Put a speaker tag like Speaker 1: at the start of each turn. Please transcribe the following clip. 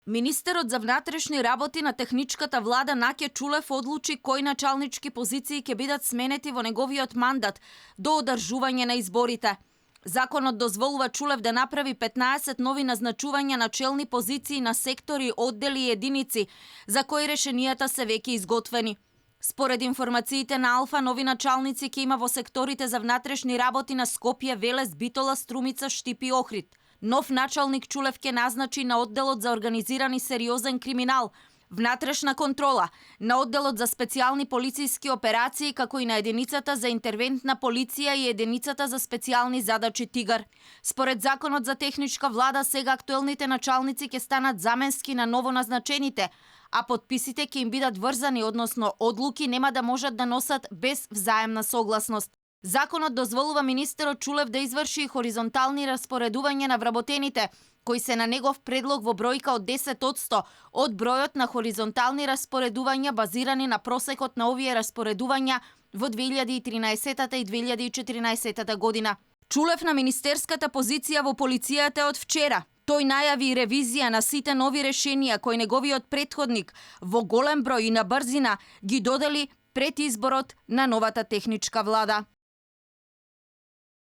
Speaker 1: Министерот за внатрешни работи на техничката влада Наке Чулев одлучи кои началнички позиции ќе бидат сменети во неговиот мандат до одржување на изборите. Законот дозволува Чулев да направи 15 нови назначувања на челни позиции на сектори, оддели и единици, за кои решенијата се веќе изготвени. Според информациите на Алфа, нови началници ќе има во секторите за внатрешни работи на Скопје, Велес, Битола, Струмица, Штип и Охрид. Нов началник Чулев ќе назначи на одделот за организиран и сериозен криминал, внатрешна контрола, на одделот за специјални полициски операции, како и на единицата за интервентна полиција и единицата за специјални задачи Тигар. Според законот за техничка влада, сега актуелните началници ќе станат заменски на новоназначените, а подписите ќе им бидат врзани, односно одлуки нема да можат да носат без взаемна согласност. Законот дозволува министерот Чулев да изврши хоризонтални распоредувања на вработените, кои се на негов предлог во бројка од 10% од бројот на хоризонтални распоредувања базирани на просекот на овие распоредувања во 2013 и 2014 година. Чулев на министерската позиција во полицијата од вчера. Тој најави ревизија на сите нови решенија кои неговиот претходник во голем број и на брзина ги додели пред изборот на новата техничка влада.